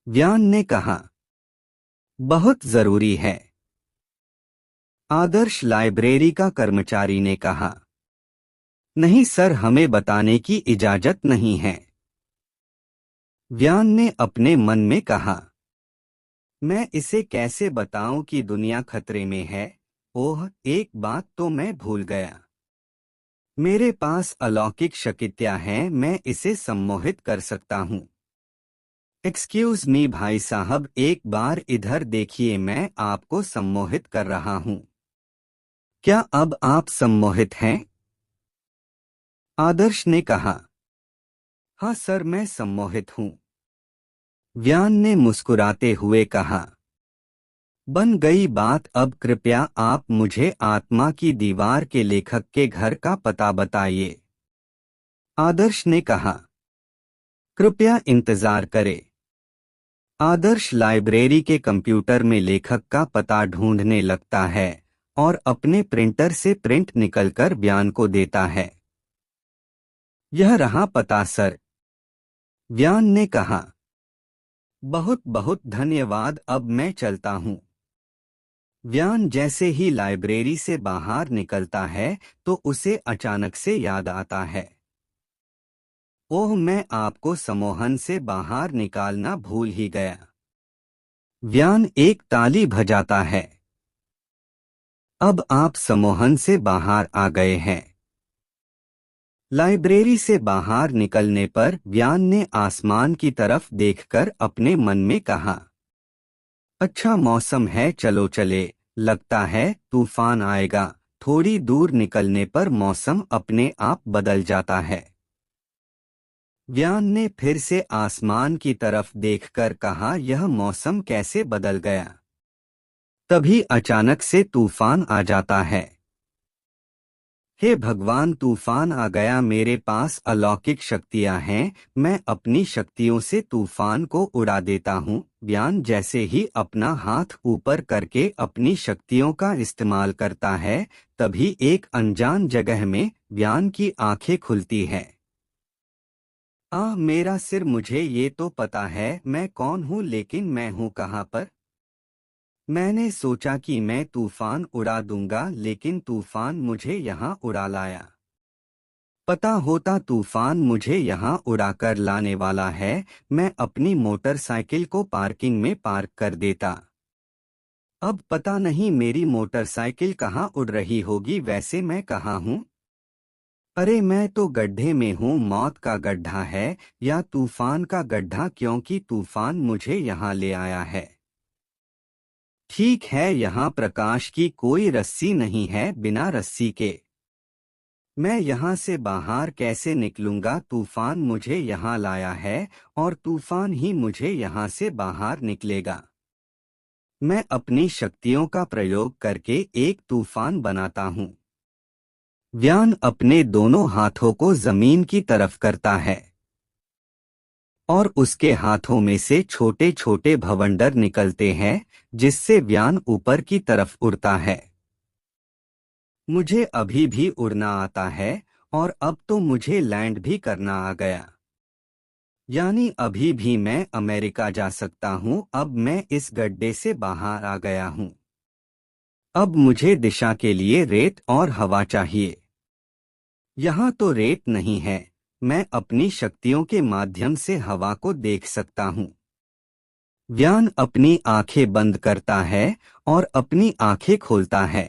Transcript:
व्यान ने कहा, बहुत जरूरी है। आदर्श लाइब्रेरी का कर्मचारी ने कहा, नहीं सर, हमें बताने की इजाजत नहीं है। व्यान ने अपने मन में कहा, मैं इसे कैसे बताऊं कि दुनिया खतरे में है। ओह, एक बात तो मैं भूल गया। मेरे पास अलौकिक शक्तियां हैं, मैं इसे सम्मोहित कर सकता हूं। एक्सक्यूज मी भाई साहब, एक बार इधर देखिए, मैं आपको सम्मोहित कर रहा हूं। क्या अब आप सम्मोहित हैं? आदर्श ने कहा, हाँ सर, मैं सम्मोहित हूं। व्यान ने मुस्कुराते हुए कहा, बन गई बात। अब कृपया आप मुझे आत्मा की दीवार के लेखक के घर का पता बताइए। आदर्श ने कहा, कृपया इंतजार करें। आदर्श लाइब्रेरी के कंप्यूटर में लेखक का पता ढूंढने लगता है और अपने प्रिंटर से प्रिंट निकलकर व्यान को देता है। यह रहा पता सर। व्यान ने कहा, बहुत बहुत धन्यवाद, अब मैं चलता हूँ। व्यान जैसे ही लाइब्रेरी से बाहर निकलता है तो उसे अचानक से याद आता है, ओह, मैं आपको सम्मोहन से बाहर निकालना भूल ही गया। व्यान एक ताली बजाता है। अब आप सम्मोहन से बाहर आ गए हैं। लाइब्रेरी से बाहर निकलने पर व्यान ने आसमान की तरफ देखकर अपने मन में कहा, अच्छा मौसम है, चलो चले, लगता है तूफान आएगा। थोड़ी दूर निकलने पर मौसम अपने आप बदल जाता है। व्यान ने फिर से आसमान की तरफ देखकर कहा, यह मौसम कैसे बदल गया। तभी अचानक से तूफान आ जाता है। हे भगवान, तूफान आ गया। मेरे पास अलौकिक शक्तियां हैं, मैं अपनी शक्तियों से तूफान को उड़ा देता हूँ। व्यान जैसे ही अपना हाथ ऊपर करके अपनी शक्तियों का इस्तेमाल करता है, तभी एक अनजान जगह में व्यान की आंखें खुलती है। मेरा सिर, मुझे ये तो पता है मैं कौन हूँ, लेकिन मैं हूँ कहाँ पर? मैंने सोचा कि मैं तूफान उड़ा दूंगा, लेकिन तूफान मुझे यहाँ उड़ा लाया। पता होता तूफान मुझे यहाँ उड़ाकर लाने वाला है, मैं अपनी मोटरसाइकिल को पार्किंग में पार्क कर देता। अब पता नहीं मेरी मोटरसाइकिल कहाँ उड़ रही होगी, वैसे मैं कहाँ हूँ? अरे मैं तो गड्ढे में हूँ। मौत का गड्ढा है या तूफान का गड्ढा, क्योंकि तूफान मुझे यहाँ ले आया है। ठीक है, यहाँ प्रकाश की कोई रस्सी नहीं है, बिना रस्सी के मैं यहाँ से बाहर कैसे निकलूंगा? तूफान मुझे यहाँ लाया है और तूफान ही मुझे यहाँ से बाहर निकलेगा। मैं अपनी शक्तियों का प्रयोग करके एक तूफान बनाता हूँ। व्यान अपने दोनों हाथों को जमीन की तरफ करता है और उसके हाथों में से छोटे छोटे भवंडर निकलते हैं, जिससे व्यान ऊपर की तरफ उड़ता है। मुझे अभी भी उड़ना आता है और अब तो मुझे लैंड भी करना आ गया। यानी अभी भी मैं अमेरिका जा सकता हूँ। अब मैं इस गड्ढे से बाहर आ गया हूँ। अब मुझे दिशा के लिए रेत और हवा चाहिए। यहाँ तो रेत नहीं है, मैं अपनी शक्तियों के माध्यम से हवा को देख सकता हूँ। व्यान अपनी आंखें बंद करता है और अपनी आंखें खोलता है।